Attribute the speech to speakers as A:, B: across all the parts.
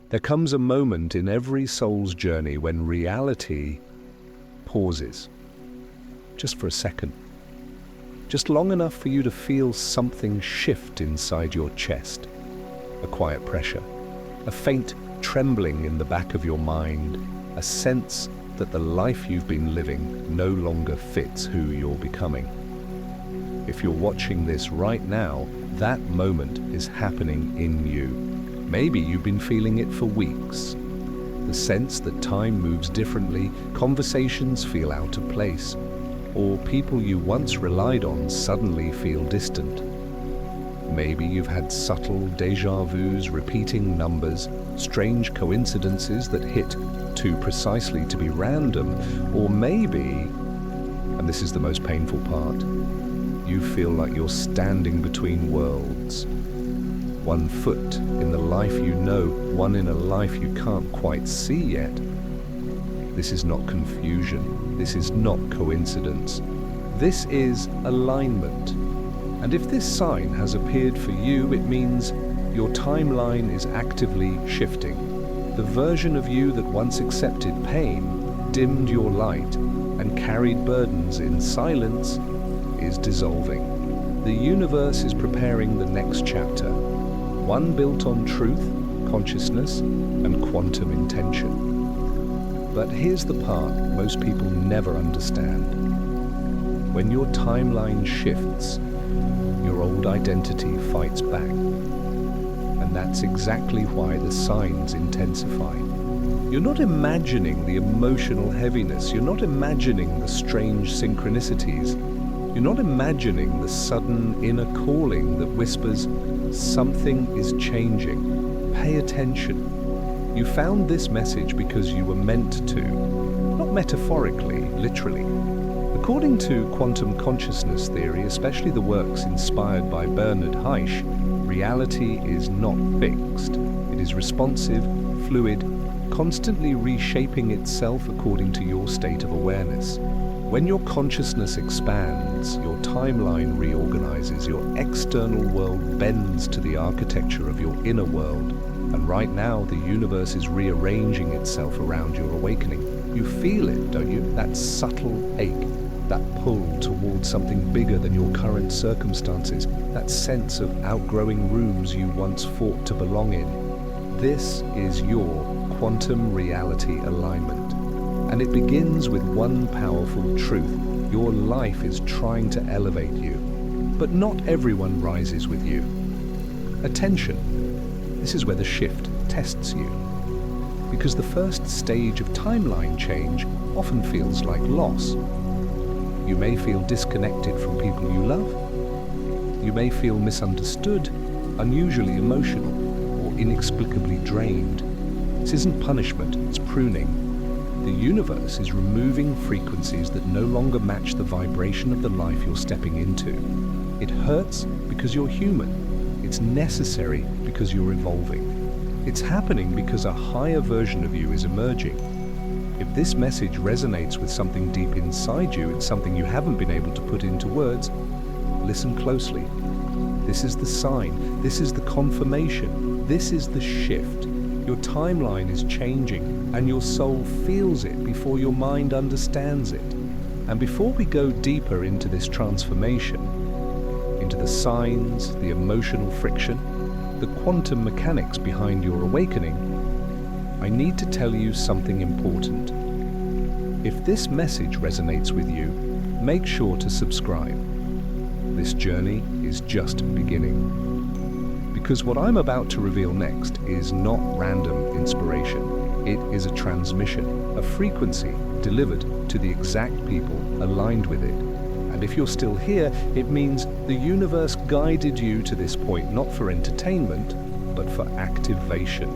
A: There comes a moment in every soul's journey when reality pauses, just for a second, just long enough for you to feel something shift inside your chest, a quiet pressure, a faint trembling in the back of your mind, a sense that the life you've been living no longer fits who you're becoming. If you're watching this right now, that moment is happening in you. Maybe you've been feeling it for weeks. The sense that time moves differently, conversations feel out of place, or people you once relied on suddenly feel distant. Maybe you've had subtle déjà vus, repeating numbers, strange coincidences that hit too precisely to be random, or maybe, and this is the most painful part, you feel like you're standing between worlds. One foot in the life you know, one in a life you can't quite see yet. This is not confusion. This is not coincidence. This is alignment. And if this sign has appeared for you, it means your timeline is actively shifting. The version of you that once accepted pain, dimmed your light, and carried burdens in silence is dissolving. The universe is preparing the next chapter, one built on truth, consciousness, and quantum intention. But here's the part most people never understand. When your timeline shifts, your old identity fights back. And that's exactly why the signs intensify. You're not imagining the emotional heaviness. You're not imagining the strange synchronicities. You're not imagining the sudden inner calling that whispers, something is changing. Pay attention. You found this message because you were meant to. Not metaphorically, literally. According to quantum consciousness theory, especially the works inspired by Bernard Heisch, reality is not fixed. It is responsive, fluid, constantly reshaping itself according to your state of awareness. When your consciousness expands, your timeline reorganizes, your external world bends to the architecture of your inner world. And right now, the universe is rearranging itself around your awakening. You feel it, don't you? That subtle ache, that pull towards something bigger than your current circumstances, that sense of outgrowing rooms you once fought to belong in. This is your quantum reality alignment. And it begins with one powerful truth. Your life is trying to elevate you. But not everyone rises with you. Attention. This is where the shift tests you. Because the first stage of timeline change often feels like loss. You may feel disconnected from people you love. You may feel misunderstood, unusually emotional, or inexplicably drained. This isn't punishment, it's pruning. The universe is removing frequencies that no longer match the vibration of the life you're stepping into. It hurts because you're human. It's necessary because you're evolving. It's happening because a higher version of you is emerging. If this message resonates with something deep inside you, it's something you haven't been able to put into words, listen closely. This is the sign. This is the confirmation. This is the shift. Your timeline is changing, and your soul feels it before your mind understands it. And before we go deeper into this transformation, into the signs, the emotional friction, the quantum mechanics behind your awakening, I need to tell you something important. If this message resonates with you, make sure to subscribe. This journey is just beginning. Because what I'm about to reveal next is not random inspiration. It is a transmission, a frequency delivered to the exact people aligned with it. And if you're still here, it means the universe guided you to this point not for entertainment, but for activation.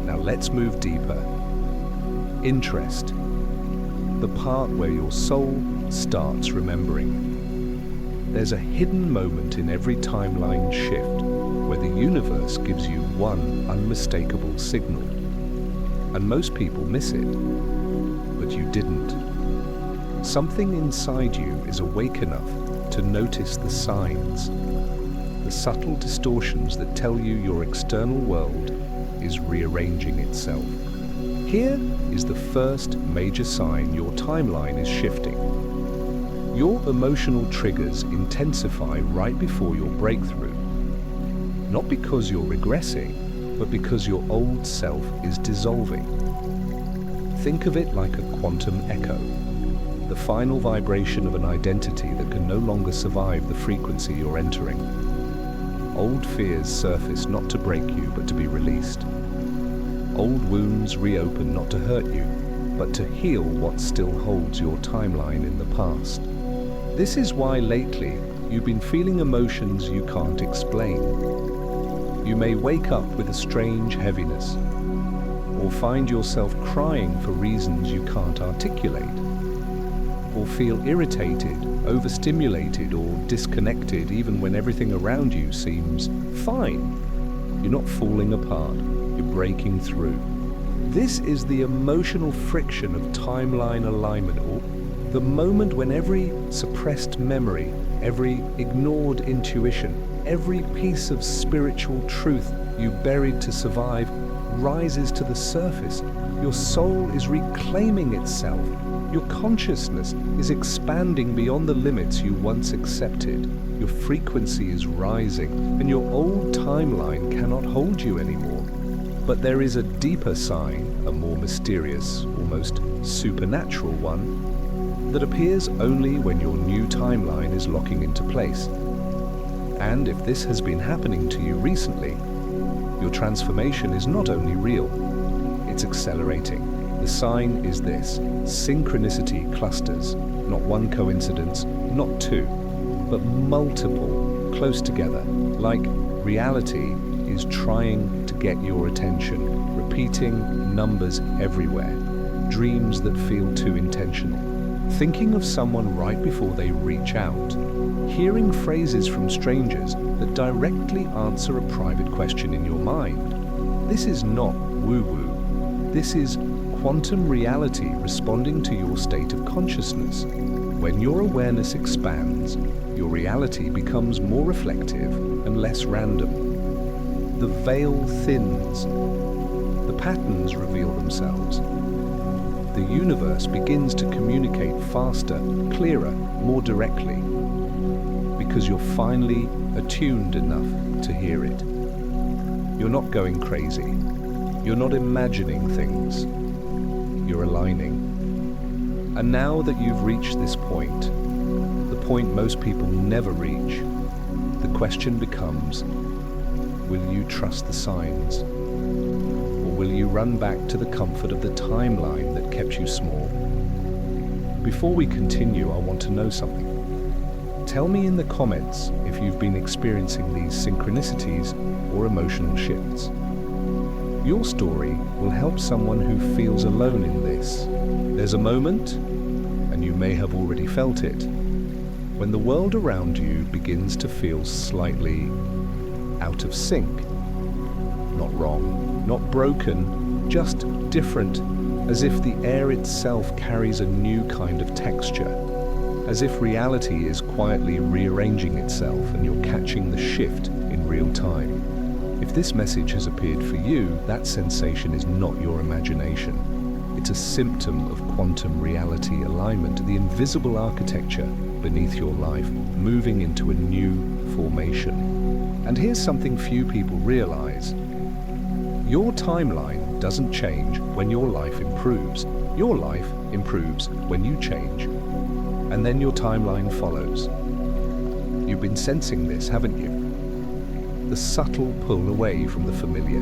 A: Now let's move deeper. Interest. The part where your soul starts remembering. There's a hidden moment in every timeline shift where the universe gives you one unmistakable signal. And most people miss it, but you didn't. Something inside you is awake enough to notice the signs, the subtle distortions that tell you your external world is rearranging itself. Here is the first major sign your timeline is shifting. Your emotional triggers intensify right before your breakthrough. Not because you're regressing, but because your old self is dissolving. Think of it like a quantum echo, the final vibration of an identity that can no longer survive the frequency you're entering. Old fears surface not to break you, but to be released. Old wounds reopen not to hurt you, but to heal what still holds your timeline in the past. This is why lately you've been feeling emotions you can't explain. You may wake up with a strange heaviness, or find yourself crying for reasons you can't articulate, or feel irritated, overstimulated, or disconnected even when everything around you seems fine. You're not falling apart, you're breaking through. This is the emotional friction of timeline alignment, or the moment when every suppressed memory, every ignored intuition, every piece of spiritual truth you buried to survive rises to the surface. Your soul is reclaiming itself. Your consciousness is expanding beyond the limits you once accepted. Your frequency is rising, and your old timeline cannot hold you anymore. But there is a deeper sign, a more mysterious, almost supernatural one, that appears only when your new timeline is locking into place. And if this has been happening to you recently, your transformation is not only real, it's accelerating. The sign is this: synchronicity clusters, not one coincidence, not two, but multiple, close together, like reality is trying to get your attention, repeating numbers everywhere, dreams that feel too intentional, thinking of someone right before they reach out, hearing phrases from strangers that directly answer a private question in your mind. This is not woo-woo. This is quantum reality responding to your state of consciousness. When your awareness expands, your reality becomes more reflective and less random. The veil thins. The patterns reveal themselves. The universe begins to communicate faster, clearer, more directly, because you're finally attuned enough to hear it. You're not going crazy. You're not imagining things. You're aligning. And now that you've reached this point, the point most people never reach, the question becomes, will you trust the signs? Or will you run back to the comfort of the timeline that kept you small? Before we continue, I want to know something. Tell me in the comments if you've been experiencing these synchronicities or emotional shifts. Your story will help someone who feels alone in this. There's a moment, and you may have already felt it, when the world around you begins to feel slightly out of sync. Not wrong, not broken, just different, as if the air itself carries a new kind of texture. As if reality is quietly rearranging itself and you're catching the shift in real time. If this message has appeared for you, that sensation is not your imagination. It's a symptom of quantum reality alignment, the invisible architecture beneath your life, moving into a new formation. And here's something few people realize. Your timeline doesn't change when your life improves. Your life improves when you change. And then your timeline follows. You've been sensing this, haven't you? The subtle pull away from the familiar.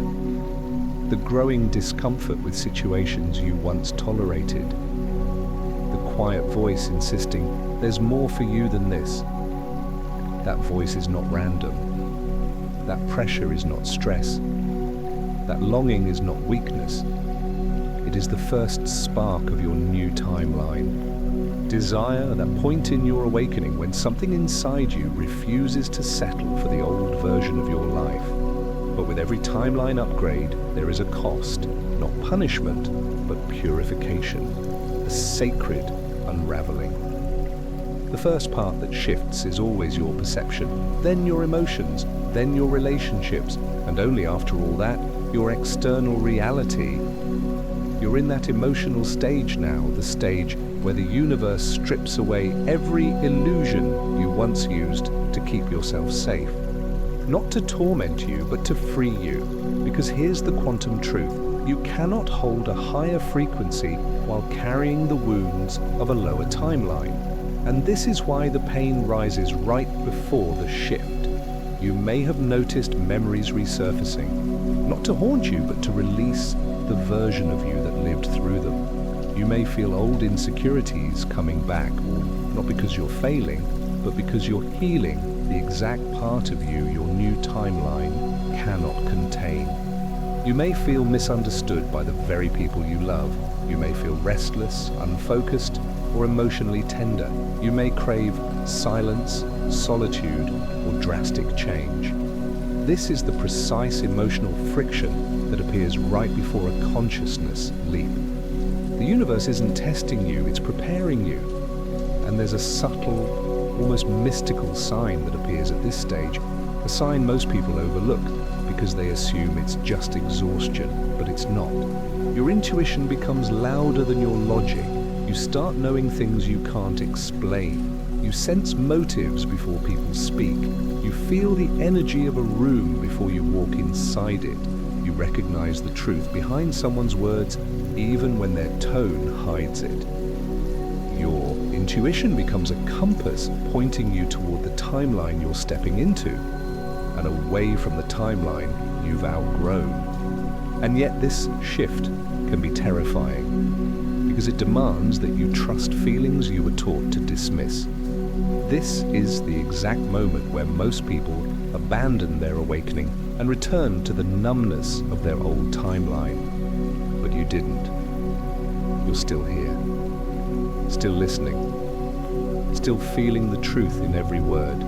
A: The growing discomfort with situations you once tolerated. The quiet voice insisting, there's more for you than this. That voice is not random. That pressure is not stress. That longing is not weakness. It is the first spark of your new timeline. Desire, that point in your awakening when something inside you refuses to settle for the old version of your life. But with every timeline upgrade, there is a cost, not punishment, but purification, a sacred unraveling. The first part that shifts is always your perception, then your emotions, then your relationships, and only after all that, your external reality. You're in that emotional stage now, the stage where the universe strips away every illusion you once used to keep yourself safe. Not to torment you, but to free you. Because here's the quantum truth. You cannot hold a higher frequency while carrying the wounds of a lower timeline. And this is why the pain rises right before the shift. You may have noticed memories resurfacing, not to haunt you, but to release the version of you that lived through them. You may feel old insecurities coming back, not because you're failing, but because you're healing the exact part of you your new timeline cannot contain. You may feel misunderstood by the very people you love. You may feel restless, unfocused, or emotionally tender. You may crave silence, solitude, or drastic change. This is the precise emotional friction that appears right before a consciousness leap. The universe isn't testing you, it's preparing you. And there's a subtle, almost mystical sign that appears at this stage, a sign most people overlook because they assume it's just exhaustion, but it's not. Your intuition becomes louder than your logic. You start knowing things you can't explain. You sense motives before people speak. You feel the energy of a room before you walk inside it. You recognize the truth behind someone's words, even when their tone hides it. Your intuition becomes a compass pointing you toward the timeline you're stepping into, and away from the timeline you've outgrown. And yet this shift can be terrifying, because it demands that you trust feelings you were taught to dismiss. This is the exact moment where most people abandon their awakening and return to the numbness of their old timeline. But you didn't. You're still here, still listening, still feeling the truth in every word.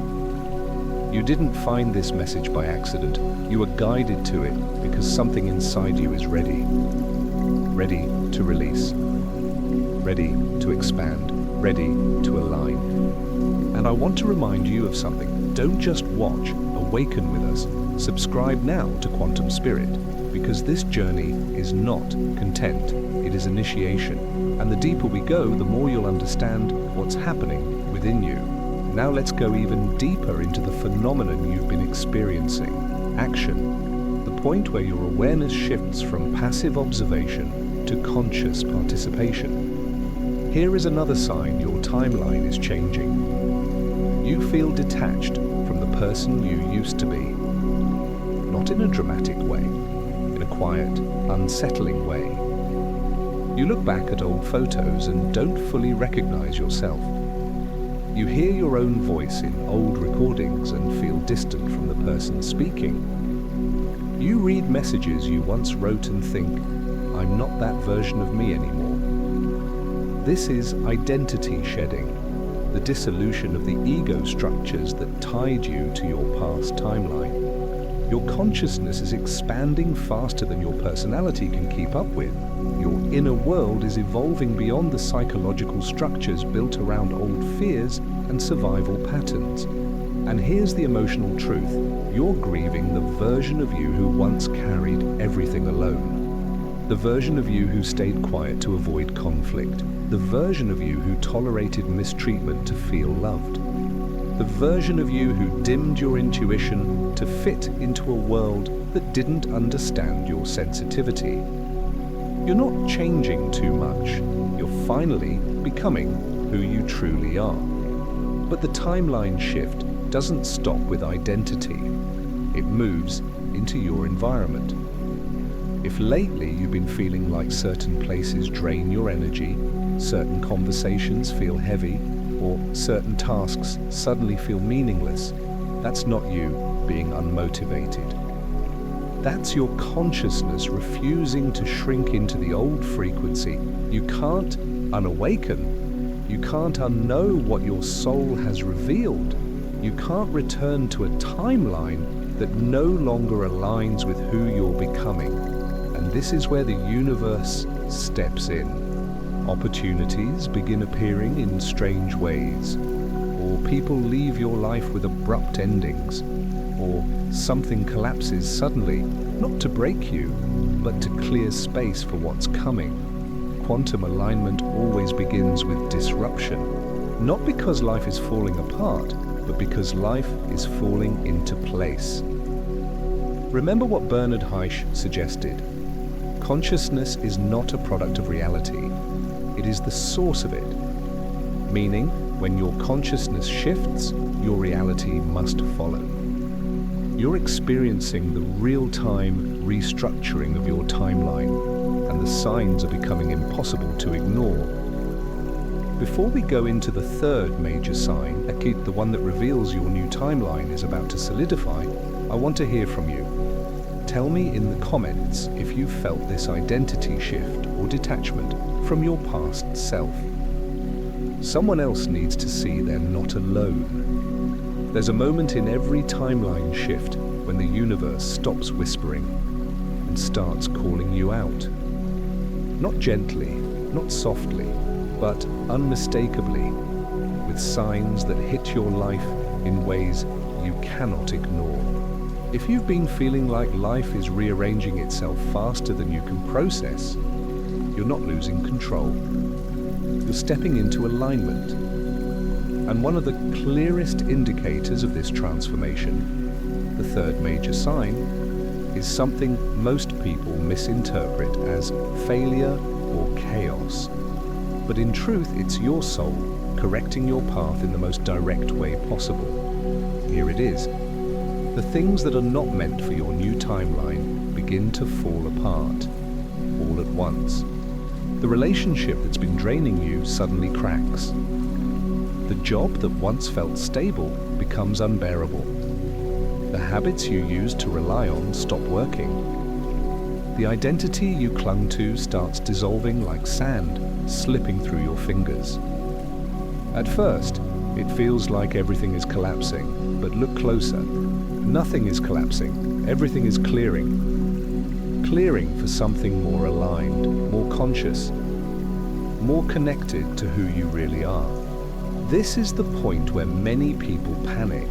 A: You didn't find this message by accident. You were guided to it because something inside you is ready. Ready to release, ready to expand, ready to align. And I want to remind you of something. Don't just watch, awaken with us. Subscribe now to Quantum Spirit, because this journey is not content, it is initiation. And the deeper we go, the more you'll understand what's happening within you. Now let's go even deeper into the phenomenon you've been experiencing. Action. The point where your awareness shifts from passive observation to conscious participation. Here is another sign your timeline is changing. You feel detached from the person you used to be. Not in a dramatic way, in a quiet, unsettling way. You look back at old photos and don't fully recognize yourself. You hear your own voice in old recordings and feel distant from the person speaking. You read messages you once wrote and think, I'm not that version of me anymore. This is identity shedding, the dissolution of the ego structures that tied you to your past timeline. Your consciousness is expanding faster than your personality can keep up with. Your inner world is evolving beyond the psychological structures built around old fears and survival patterns. And here's the emotional truth. You're grieving the version of you who once carried everything alone. The version of you who stayed quiet to avoid conflict. The version of you who tolerated mistreatment to feel loved. The version of you who dimmed your intuition to fit into a world that didn't understand your sensitivity. You're not changing too much. You're finally becoming who you truly are. But the timeline shift doesn't stop with identity. It moves into your environment. If lately you've been feeling like certain places drain your energy, certain conversations feel heavy, or certain tasks suddenly feel meaningless, that's not you being unmotivated. That's your consciousness refusing to shrink into the old frequency. You can't unawaken. You can't unknow what your soul has revealed. You can't return to a timeline that no longer aligns with who you're becoming. And this is where the universe steps in. Opportunities begin appearing in strange ways, or people leave your life with abrupt endings, or something collapses suddenly, not to break you, but to clear space for what's coming. Quantum alignment always begins with disruption, not because life is falling apart, but because life is falling into place. Remember what Bernard Heisch suggested. Consciousness is not a product of reality. It is the source of it. Meaning, when your consciousness shifts, your reality must follow. You're experiencing the real-time restructuring of your timeline, and the signs are becoming impossible to ignore. Before we go into the third major sign, the one that reveals your new timeline is about to solidify, I want to hear from you. Tell me in the comments if you felt this identity shift or detachment from your past self. Someone else needs to see they're not alone. There's a moment in every timeline shift when the universe stops whispering and starts calling you out. Not gently, not softly, but unmistakably, with signs that hit your life in ways you cannot ignore. If you've been feeling like life is rearranging itself faster than you can process, you're not losing control. You're stepping into alignment. And one of the clearest indicators of this transformation, the third major sign, is something most people misinterpret as failure or chaos. But in truth, it's your soul correcting your path in the most direct way possible. Here it is. The things that are not meant for your new timeline begin to fall apart, all at once. The relationship that's been draining you suddenly cracks. The job that once felt stable becomes unbearable. The habits you used to rely on stop working. The identity you clung to starts dissolving like sand, slipping through your fingers. At first, it feels like everything is collapsing, but look closer. Nothing is collapsing, everything is clearing. Clearing for something more aligned, more conscious, more connected to who you really are. This is the point where many people panic,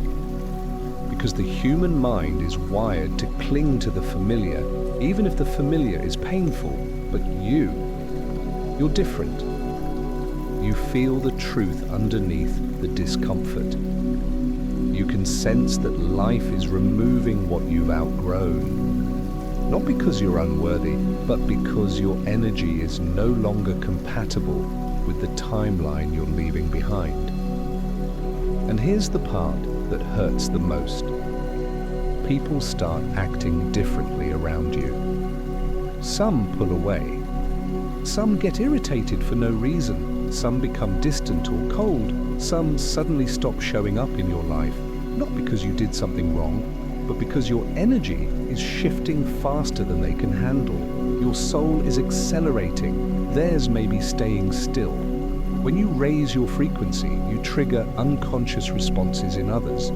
A: because the human mind is wired to cling to the familiar, even if the familiar is painful. But you're different. You feel the truth underneath the discomfort. You can sense that life is removing what you've outgrown. Not because you're unworthy, but because your energy is no longer compatible with the timeline you're leaving behind. And here's the part that hurts the most. People start acting differently around you. Some pull away. Some get irritated for no reason. Some become distant or cold. Some suddenly stop showing up in your life, not because you did something wrong, but because your energy is shifting faster than they can handle. Your soul is accelerating. Theirs may be staying still. When you raise your frequency, you trigger unconscious responses in others.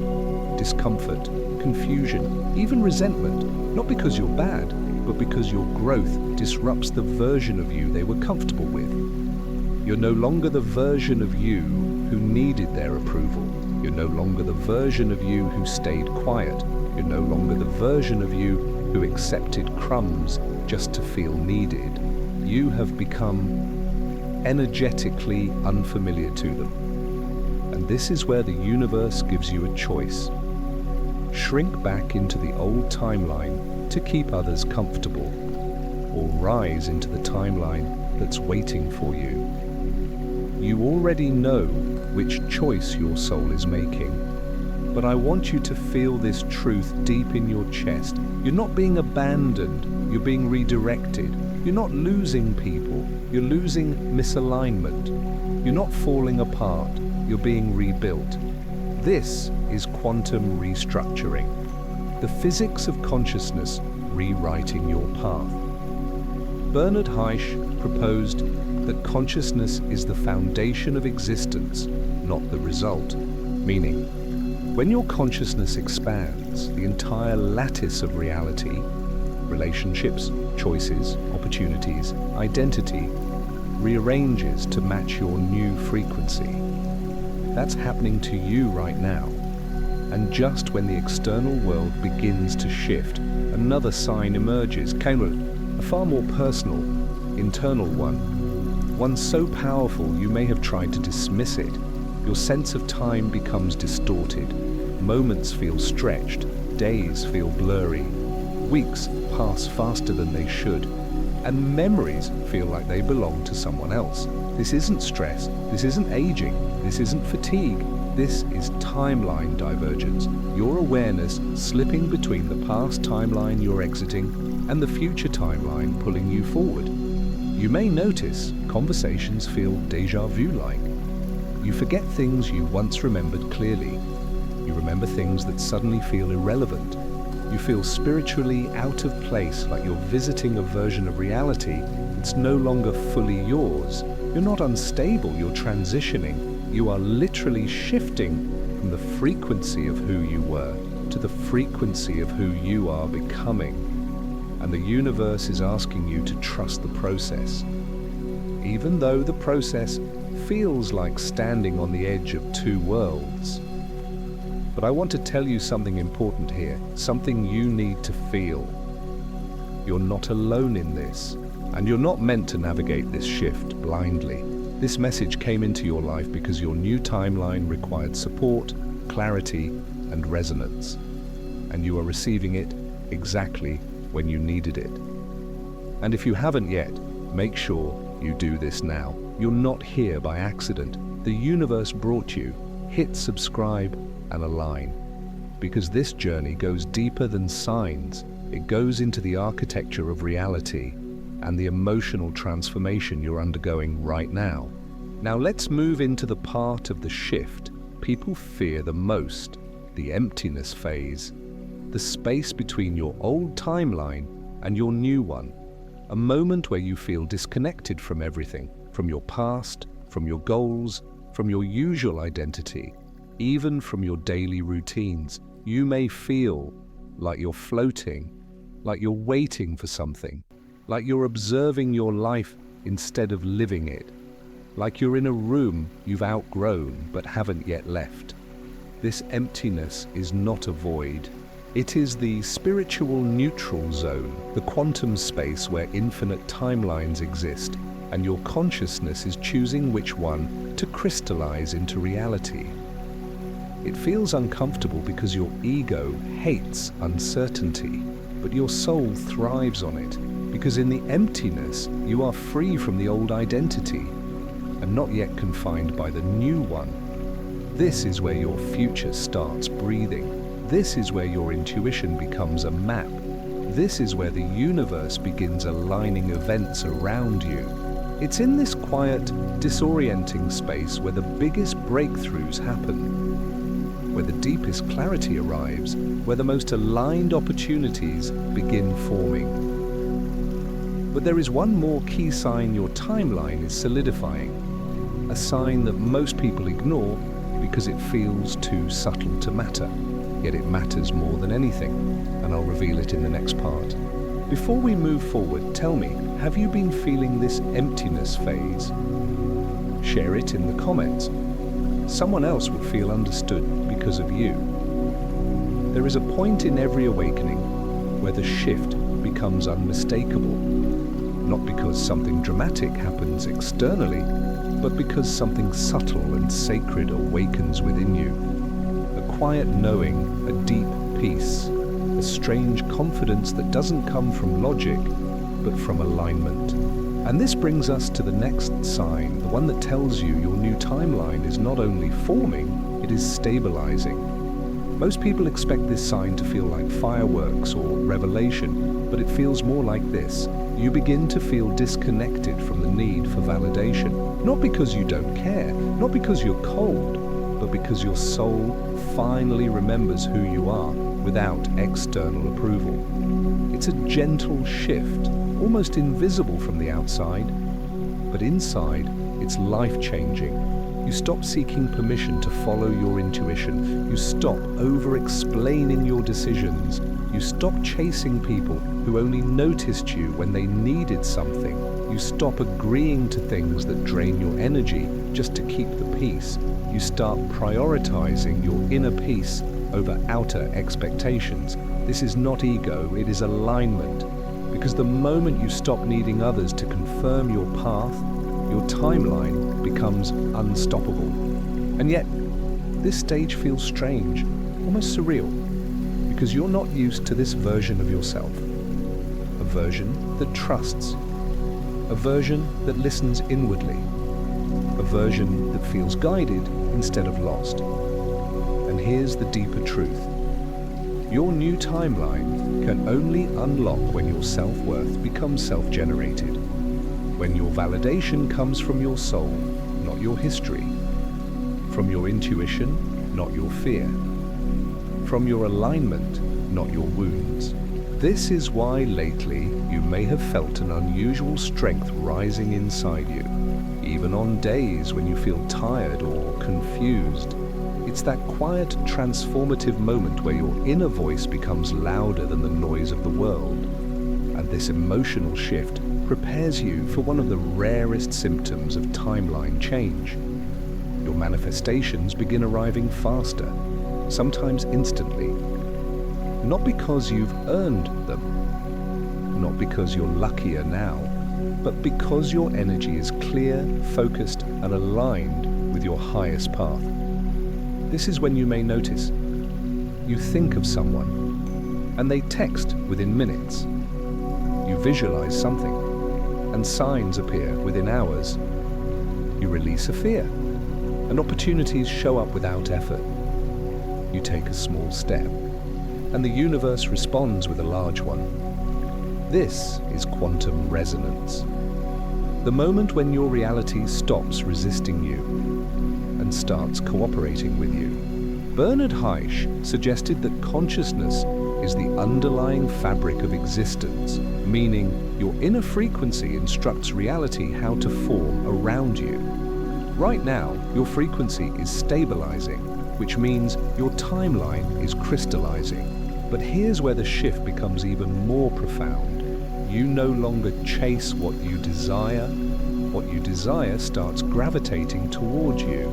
A: Discomfort, confusion, even resentment, not because you're bad, but because your growth disrupts the version of you they were comfortable with. You're no longer the version of you who needed their approval. You're no longer the version of you who stayed quiet. You're no longer the version of you who accepted crumbs just to feel needed. You have become energetically unfamiliar to them. And this is where the universe gives you a choice. Shrink back into the old timeline to keep others comfortable, or rise into the timeline that's waiting for you. You already know which choice your soul is making, but I want you to feel this truth deep in your chest. You're not being abandoned, you're being redirected. You're not losing people, you're losing misalignment. You're not falling apart, you're being rebuilt. This is quantum restructuring, the physics of consciousness rewriting your path. Bernard Heisch proposed that consciousness is the foundation of existence, not the result. Meaning, when your consciousness expands, the entire lattice of reality, relationships, choices, opportunities, identity, rearranges to match your new frequency. That's happening to you right now. And just when the external world begins to shift, another sign emerges, a far more personal, internal one so powerful you may have tried to dismiss it. Your sense of time becomes distorted. Moments feel stretched, days feel blurry, weeks pass faster than they should, and memories feel like they belong to someone else. This isn't stress, this isn't aging, this isn't fatigue, this is timeline divergence. Your awareness slipping between the past timeline you're exiting and the future timeline pulling you forward. You may notice conversations feel déjà vu-like. You forget things you once remembered clearly. You remember things that suddenly feel irrelevant. You feel spiritually out of place, like you're visiting a version of reality that's no longer fully yours. You're not unstable, you're transitioning. You are literally shifting from the frequency of who you were to the frequency of who you are becoming. And the universe is asking you to trust the process. Even though the process feels like standing on the edge of two worlds. But I want to tell you something important here, something you need to feel. You're not alone in this, and you're not meant to navigate this shift blindly. This message came into your life because your new timeline required support, clarity, and resonance. And you are receiving it exactly when you needed it. And if you haven't yet, make sure you do this now. You're not here by accident. The universe brought you. Hit subscribe and align. Because this journey goes deeper than signs. It goes into the architecture of reality and the emotional transformation you're undergoing right now. Now let's move into the part of the shift people fear the most, the emptiness phase, the space between your old timeline and your new one, a moment where you feel disconnected from everything, from your past, from your goals, from your usual identity, even from your daily routines. You may feel like you're floating, like you're waiting for something, like you're observing your life instead of living it, like you're in a room you've outgrown but haven't yet left. This emptiness is not a void. It is the spiritual neutral zone, the quantum space where infinite timelines exist, and your consciousness is choosing which one to crystallize into reality. It feels uncomfortable because your ego hates uncertainty, but your soul thrives on it, because in the emptiness you are free from the old identity and not yet confined by the new one. This is where your future starts breathing. This is where your intuition becomes a map. This is where the universe begins aligning events around you. It's in this quiet, disorienting space where the biggest breakthroughs happen, where the deepest clarity arrives, where the most aligned opportunities begin forming. But there is one more key sign your timeline is solidifying, a sign that most people ignore because it feels too subtle to matter. Yet it matters more than anything, and I'll reveal it in the next part. Before we move forward, tell me, have you been feeling this emptiness phase? Share it in the comments. Someone else will feel understood because of you. There is a point in every awakening where the shift becomes unmistakable, not because something dramatic happens externally, but because something subtle and sacred awakens within you. A quiet knowing, a deep peace, a strange confidence that doesn't come from logic, but from alignment. And this brings us to the next sign, the one that tells you your new timeline is not only forming, it is stabilizing. Most people expect this sign to feel like fireworks or revelation, but it feels more like this. You begin to feel disconnected from the need for validation, not because you don't care, not because you're cold, but because your soul finally remembers who you are without external approval. It's a gentle shift, almost invisible from the outside, but inside, it's life-changing. You stop seeking permission to follow your intuition. You stop over-explaining your decisions. You stop chasing people who only noticed you when they needed something. You stop agreeing to things that drain your energy just to keep the peace. You start prioritizing your inner peace over outer expectations. This is not ego, it is alignment. Because the moment you stop needing others to confirm your path, your timeline becomes unstoppable. And yet, this stage feels strange, almost surreal, because you're not used to this version of yourself. A version that trusts. A version that listens inwardly. A version that feels guided instead of lost. And here's the deeper truth. Your new timeline can only unlock when your self-worth becomes self-generated. When your validation comes from your soul, not your history. From your intuition, not your fear. From your alignment, not your wounds. This is why lately you may have felt an unusual strength rising inside you, even on days when you feel tired or confused. It's that quiet, transformative moment where your inner voice becomes louder than the noise of the world. And this emotional shift prepares you for one of the rarest symptoms of timeline change. Your manifestations begin arriving faster, sometimes instantly. Not because you've earned them, not because you're luckier now, but because your energy is clear, focused, and aligned with your highest path. This is when you may notice. You think of someone, and they text within minutes. You visualize something, and signs appear within hours. You release a fear, and opportunities show up without effort. You take a small step, and the universe responds with a large one. This is quantum resonance. The moment when your reality stops resisting you and starts cooperating with you. Bernard Heisch suggested that consciousness is the underlying fabric of existence, meaning your inner frequency instructs reality how to form around you. Right now, your frequency is stabilizing, which means your timeline is crystallizing. But here's where the shift becomes even more profound. You no longer chase what you desire. What you desire starts gravitating towards you.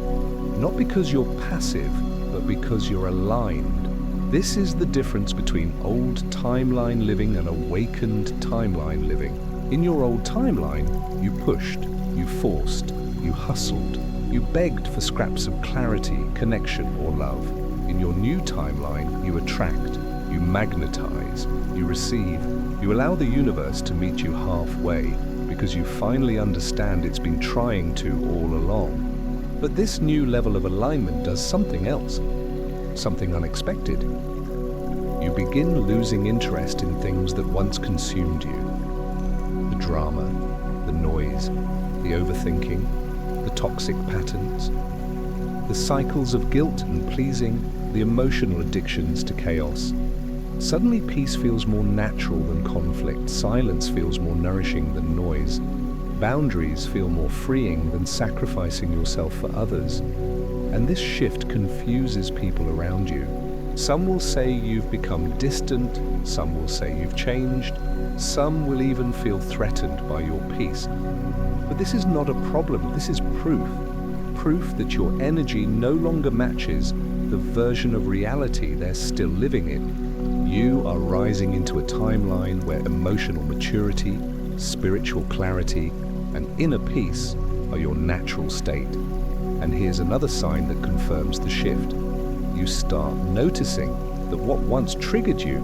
A: Not because you're passive, but because you're aligned. This is the difference between old timeline living and awakened timeline living. In your old timeline, you pushed, you forced, you hustled, you begged for scraps of clarity, connection, or love. In your new timeline, you attract, you magnetize, you receive, you allow the universe to meet you halfway because you finally understand it's been trying to all along. But this new level of alignment does something else, something unexpected. You begin losing interest in things that once consumed you. The drama, the noise, the overthinking, the toxic patterns, the cycles of guilt and pleasing, the emotional addictions to chaos. Suddenly peace feels more natural than conflict, silence feels more nourishing than noise, boundaries feel more freeing than sacrificing yourself for others. And this shift confuses people around you. Some will say you've become distant, some will say you've changed, some will even feel threatened by your peace. But this is not a problem, this is proof. Proof that your energy no longer matches the version of reality they're still living in. You are rising into a timeline where emotional maturity, spiritual clarity, and inner peace are your natural state. And here's another sign that confirms the shift. You start noticing that what once triggered you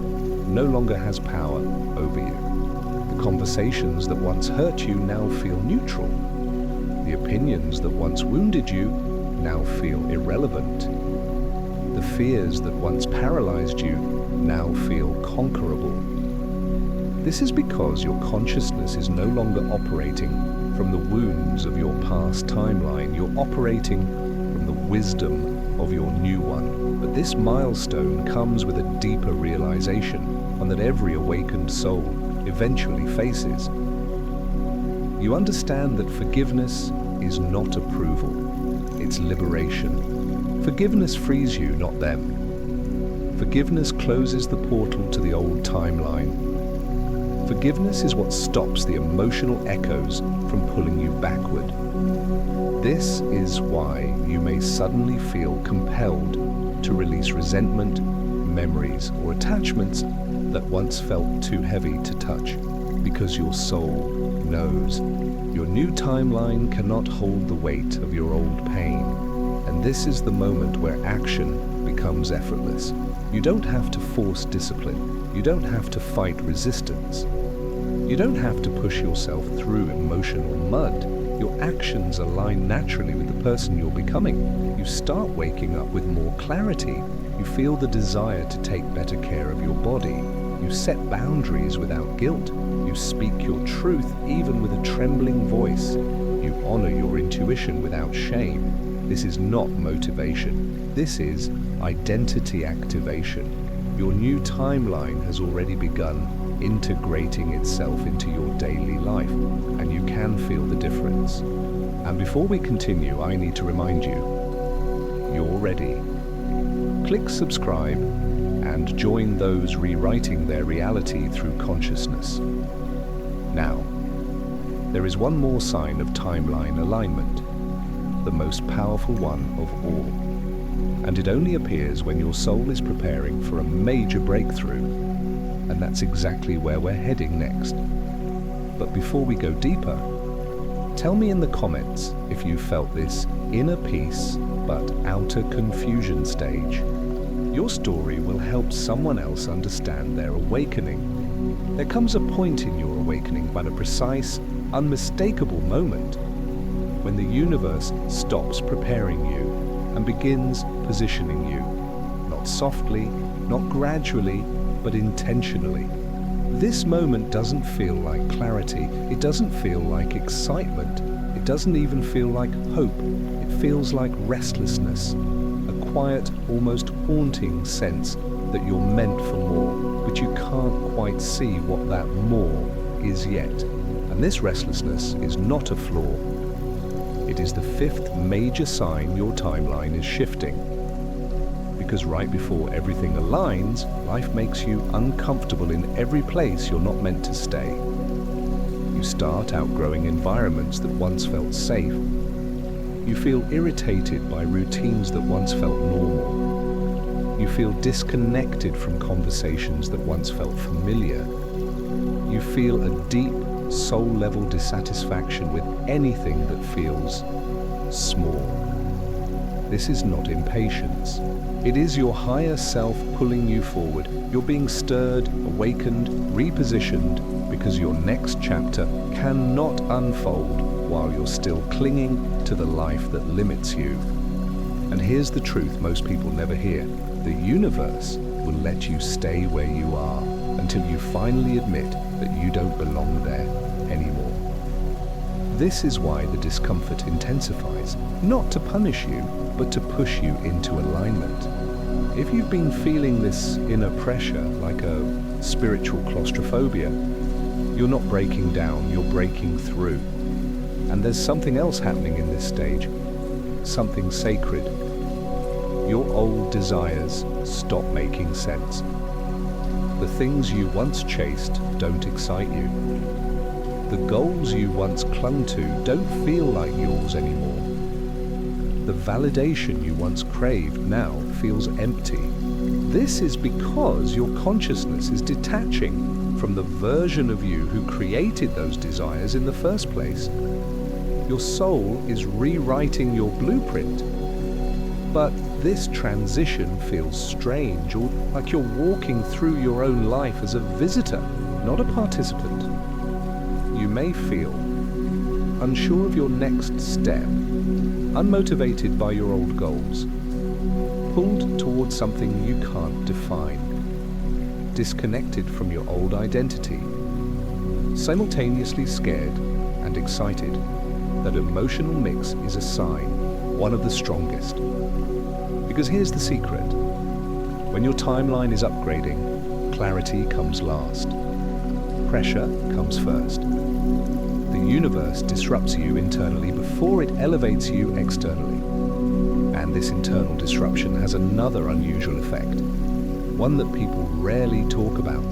A: no longer has power over you. The conversations that once hurt you now feel neutral. The opinions that once wounded you now feel irrelevant. The fears that once paralyzed you now feel conquerable. This is because your consciousness is no longer operating from the wounds of your past timeline. You're operating from the wisdom of your new one. But this milestone comes with a deeper realization, one that every awakened soul eventually faces. You understand that forgiveness is not approval, it's liberation. Forgiveness frees you, not them. Forgiveness closes the portal to the old timeline. Forgiveness is what stops the emotional echoes from pulling you backward. This is why you may suddenly feel compelled to release resentment, memories, or attachments that once felt too heavy to touch, because your soul knows your new timeline cannot hold the weight of your old pain. And this is the moment where action becomes effortless. You don't have to force discipline. You don't have to fight resistance. You don't have to push yourself through emotional mud. Your actions align naturally with the person you're becoming. You start waking up with more clarity. You feel the desire to take better care of your body. You set boundaries without guilt. You speak your truth even with a trembling voice. You honor your intuition without shame. This is not motivation. This is identity activation. Your new timeline has already begun integrating itself into your daily life, and you can feel the difference. And before we continue, I need to remind you, you're ready. Click subscribe and join those rewriting their reality through consciousness. Now, there is one more sign of timeline alignment, the most powerful one of all. And it only appears when your soul is preparing for a major breakthrough. And that's exactly where we're heading next. But before we go deeper, tell me in the comments if you felt this inner peace but outer confusion stage. Your story will help someone else understand their awakening. There comes a point in your awakening, but a precise, unmistakable moment, when the universe stops preparing you and begins positioning you, not softly, not gradually, but intentionally. This moment doesn't feel like clarity. It doesn't feel like excitement. It doesn't even feel like hope. It feels like restlessness, a quiet, almost haunting sense that you're meant for more, but you can't quite see what that more is yet. And this restlessness is not a flaw. It is the fifth major sign your timeline is shifting. Because right before everything aligns, life makes you uncomfortable in every place you're not meant to stay. You start outgrowing environments that once felt safe. You feel irritated by routines that once felt normal. You feel disconnected from conversations that once felt familiar. You feel a deep, soul-level dissatisfaction with anything that feels small. This is not impatience. It is your higher self pulling you forward. You're being stirred, awakened, repositioned, because your next chapter cannot unfold while you're still clinging to the life that limits you. And here's the truth most people never hear. The universe will let you stay where you are until you finally admit that you don't belong there anymore. This is why the discomfort intensifies, not to punish you, but to push you into alignment. If you've been feeling this inner pressure, like a spiritual claustrophobia, you're not breaking down, you're breaking through. And there's something else happening in this stage, something sacred. Your old desires stop making sense. The things you once chased don't excite you. The goals you once clung to don't feel like yours anymore. The validation you once craved now feels empty. This is because your consciousness is detaching from the version of you who created those desires in the first place. Your soul is rewriting your blueprint. But this transition feels strange, or like you're walking through your own life as a visitor, not a participant. You may feel unsure of your next step, unmotivated by your old goals, pulled towards something you can't define, disconnected from your old identity, simultaneously scared and excited. That emotional mix is a sign, one of the strongest. Because here's the secret. When your timeline is upgrading, clarity comes last. Pressure comes first. The universe disrupts you internally before it elevates you externally. And this internal disruption has another unusual effect, one that people rarely talk about.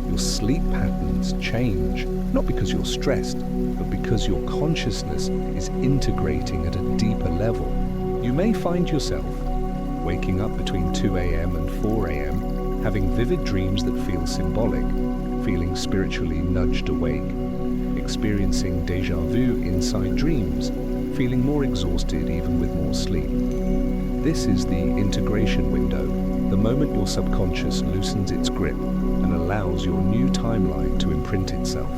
A: Your sleep patterns change, not because you're stressed, but because your consciousness is integrating at a deeper level. You may find yourself waking up between 2 a.m. and 4 a.m., having vivid dreams that feel symbolic, feeling spiritually nudged awake, experiencing déjà vu inside dreams, feeling more exhausted even with more sleep. This is the integration window, the moment your subconscious loosens its grip and allows your new timeline to imprint itself.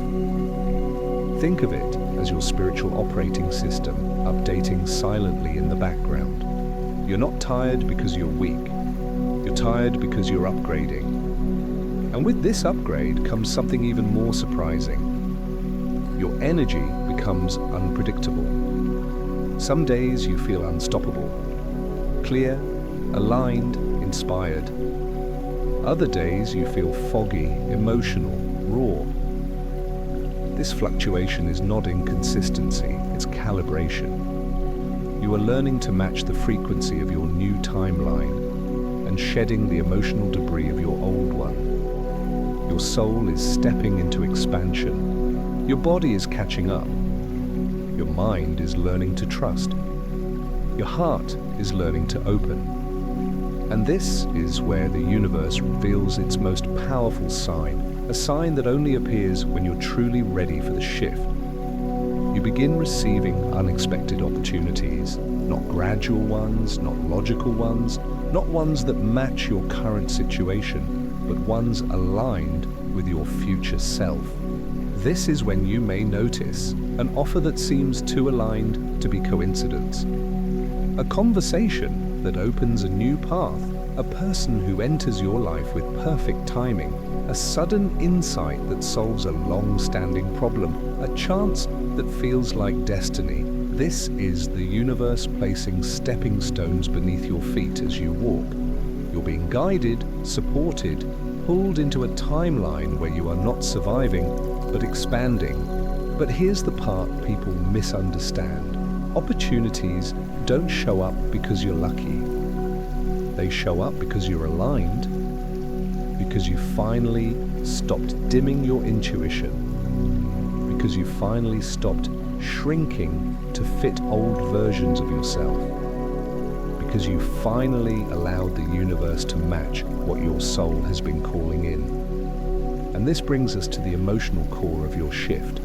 A: Think of it as your spiritual operating system, updating silently in the background. You're not tired because you're weak. You're tired because you're upgrading. And with this upgrade comes something even more surprising. Your energy becomes unpredictable. Some days you feel unstoppable, clear, aligned, inspired. Other days you feel foggy, emotional, raw. This fluctuation is not inconsistency, it's calibration. You are learning to match the frequency of your new timeline and shedding the emotional debris of your old one. Your soul is stepping into expansion. Your body is catching up. Your mind is learning to trust. Your heart is learning to open. And this is where the universe reveals its most powerful sign, a sign that only appears when you're truly ready for the shift. You begin receiving unexpected opportunities, not gradual ones, not logical ones, not ones that match your current situation, but ones aligned with your future self. This is when you may notice an offer that seems too aligned to be coincidence. A conversation that opens a new path, a person who enters your life with perfect timing, a sudden insight that solves a long-standing problem, a chance that feels like destiny. This is the universe placing stepping stones beneath your feet as you walk. You're being guided, supported, pulled into a timeline where you are not surviving, but expanding. But here's the part people misunderstand. Opportunities don't show up because you're lucky. They show up because you're aligned, because you finally stopped dimming your intuition, because you finally stopped shrinking to fit old versions of yourself, because you finally allowed the universe to match what your soul has been calling in. And this brings us to the emotional core of your shift.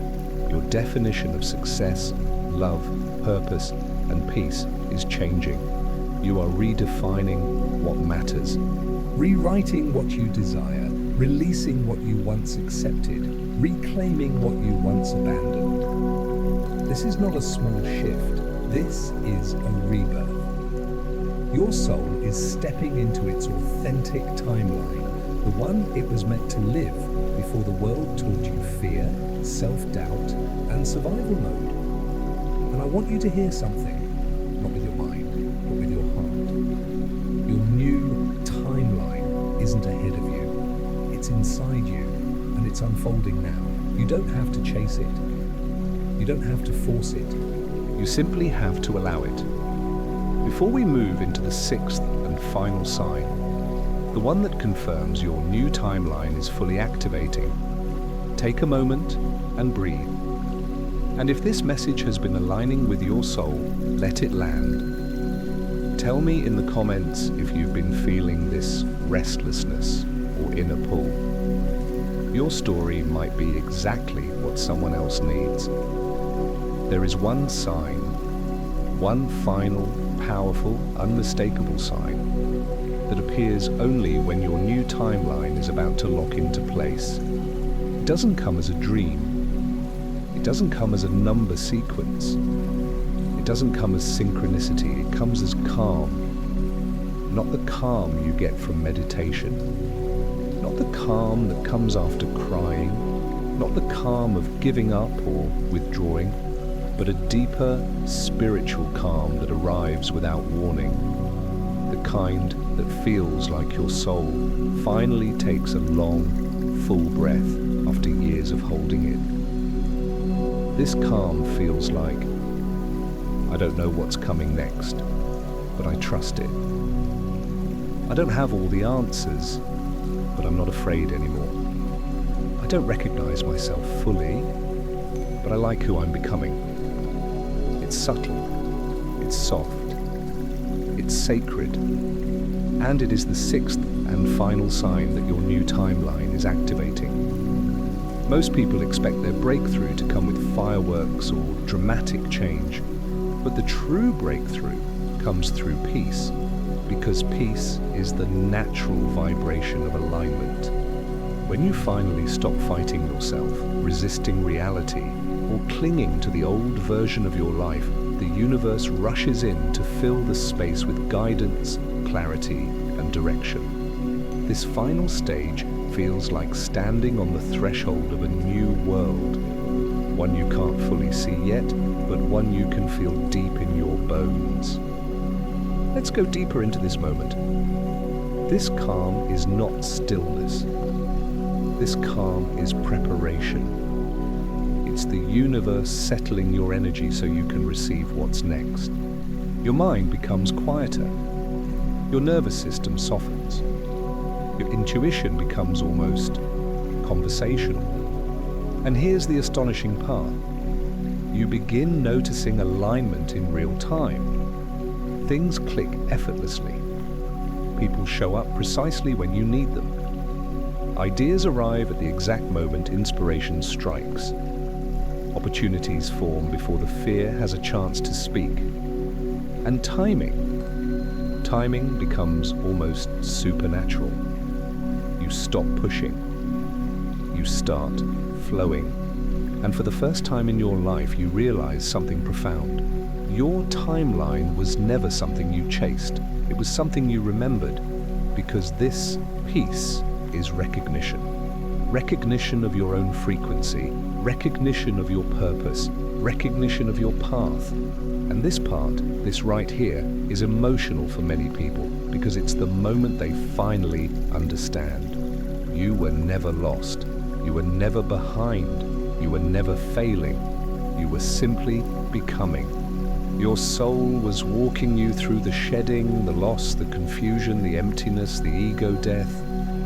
A: Your definition of success, love, purpose, and peace is changing. You are redefining what matters. Rewriting what you desire, releasing what you once accepted, reclaiming what you once abandoned. This is not a small shift. This is a rebirth. Your soul is stepping into its authentic timeline, the one it was meant to live before the world taught you fear, self-doubt, and survival mode. And I want you to hear something, not with your mind, but with your heart. Your new timeline isn't ahead of you. It's inside you, and it's unfolding now. You don't have to chase it. You don't have to force it. You simply have to allow it. Before we move into the sixth and final sign, the one that confirms your new timeline is fully activating, take a moment and breathe. And if this message has been aligning with your soul, let it land. Tell me in the comments if you've been feeling this restlessness or inner pull. Your story might be exactly what someone else needs. There is one sign, one final, powerful, unmistakable sign that appears only when your new timeline is about to lock into place. It doesn't come as a dream. It doesn't come as a number sequence. It doesn't come as synchronicity. It comes as calm. Not the calm you get from meditation. Not the calm that comes after crying. Not the calm of giving up or withdrawing, but a deeper spiritual calm that arrives without warning. The kind that feels like your soul finally takes a long, full breath after years of holding it. This calm feels like, I don't know what's coming next, but I trust it. I don't have all the answers, but I'm not afraid anymore. I don't recognize myself fully, but I like who I'm becoming. It's subtle, it's soft, It's sacred. And it is the sixth and final sign that your new timeline is activating. Most people expect their breakthrough to come with fireworks or dramatic change, but the true breakthrough comes through peace, because peace is the natural vibration of alignment. When you finally stop fighting yourself, resisting reality, or clinging to the old version of your life, the universe rushes in to fill the space with guidance, clarity, and direction. This final stage feels like standing on the threshold of a new world, one you can't fully see yet, but one you can feel deep in your bones. Let's go deeper into this moment. This calm is not stillness. This calm is preparation. It's the universe settling your energy so you can receive what's next. Your mind becomes quieter. Your nervous system softens. Your intuition becomes almost conversational. And here's the astonishing part. You begin noticing alignment in real time. Things click effortlessly. People show up precisely when you need them. Ideas arrive at the exact moment inspiration strikes. Opportunities form before the fear has a chance to speak. And timing becomes almost supernatural. You stop pushing. You start flowing. And for the first time in your life, you realize something profound. Your timeline was never something you chased. It was something you remembered, because this peace is recognition. Recognition of your own frequency, recognition of your purpose, recognition of your path. And this part, this right here, is emotional for many people because it's the moment they finally understand. You were never lost. You were never behind. You were never failing. You were simply becoming. Your soul was walking you through the shedding, the loss, the confusion, the emptiness, the ego death,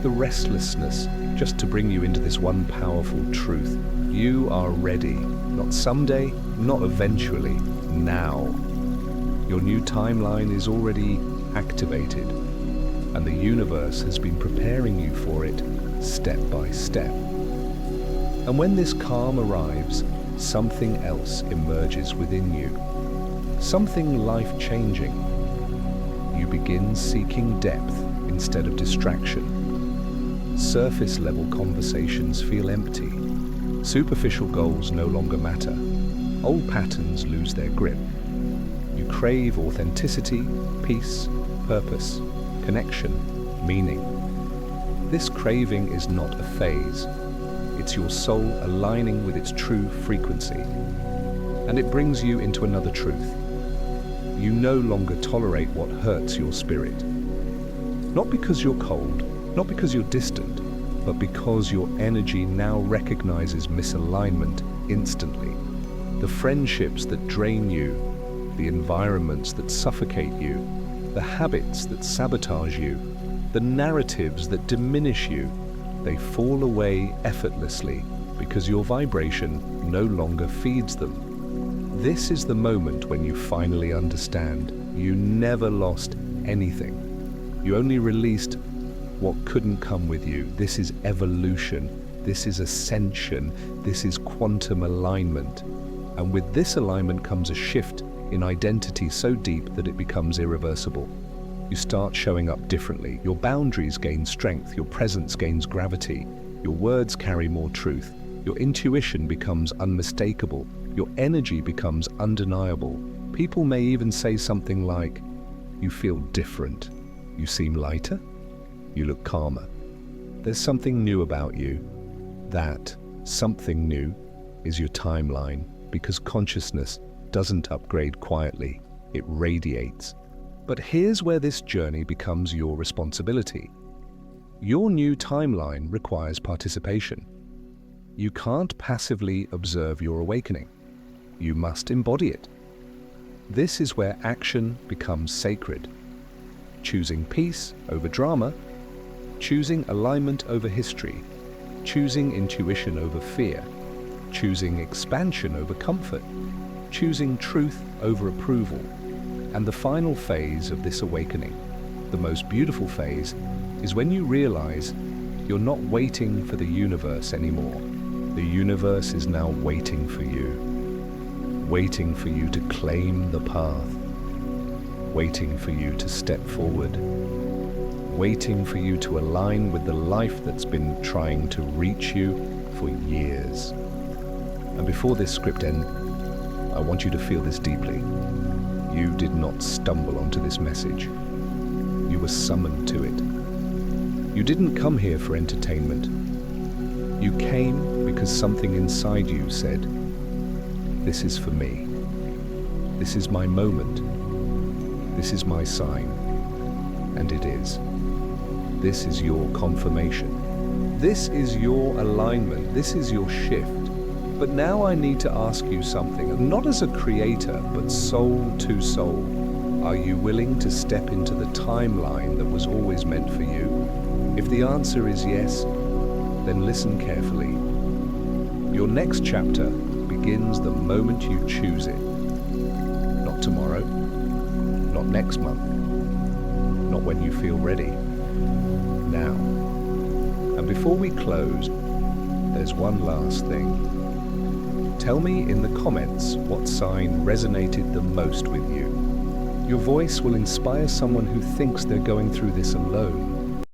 A: the restlessness, just to bring you into this one powerful truth. You are ready. Not someday, not eventually, now. Your new timeline is already activated, and the universe has been preparing you for it step by step. And when this calm arrives, something else emerges within you. Something life-changing. You begin seeking depth instead of distraction. Surface-level conversations feel empty. Superficial goals no longer matter. Old patterns lose their grip. You crave authenticity, peace, purpose, connection, meaning. This craving is not a phase. It's your soul aligning with its true frequency. And it brings you into another truth. You no longer tolerate what hurts your spirit. Not because you're cold, not because you're distant, but because your energy now recognizes misalignment instantly. The friendships that drain you, the environments that suffocate you, the habits that sabotage you, the narratives that diminish you, they fall away effortlessly because your vibration no longer feeds them. This is the moment when you finally understand you never lost anything. You only released what couldn't come with you. This is evolution. This is ascension. This is quantum alignment. And with this alignment comes a shift in identity so deep that it becomes irreversible. You start showing up differently. Your boundaries gain strength. Your presence gains gravity. Your words carry more truth. Your intuition becomes unmistakable. Your energy becomes undeniable. People may even say something like, "You feel different. You seem lighter. You look calmer." There's something new about you. That something new is your timeline, because consciousness doesn't upgrade quietly, it radiates. But here's where this journey becomes your responsibility. Your new timeline requires participation. You can't passively observe your awakening. You must embody it. This is where action becomes sacred. Choosing peace over drama, choosing alignment over history, choosing intuition over fear, choosing expansion over comfort, choosing truth over approval. And the final phase of this awakening, the most beautiful phase, is when you realize you're not waiting for the universe anymore. The universe is now waiting for you to claim the path, waiting for you to step forward, waiting for you to align with the life that's been trying to reach you for years. And before this script ends, I want you to feel this deeply. You did not stumble onto this message. You were summoned to it. You didn't come here for entertainment. You came because something inside you said, "This is for me. This is my moment. This is my sign." And it is. This is your confirmation. This is your alignment. This is your shift. But now I need to ask you something, not as a creator, but soul to soul. Are you willing to step into the timeline that was always meant for you? If the answer is yes, then listen carefully. Your next chapter begins the moment you choose it. Not tomorrow, not next month, not when you feel ready. Now. And before we close, there's one last thing. Tell me in the comments what sign resonated the most with you. Your voice will inspire someone who thinks they're going through this alone.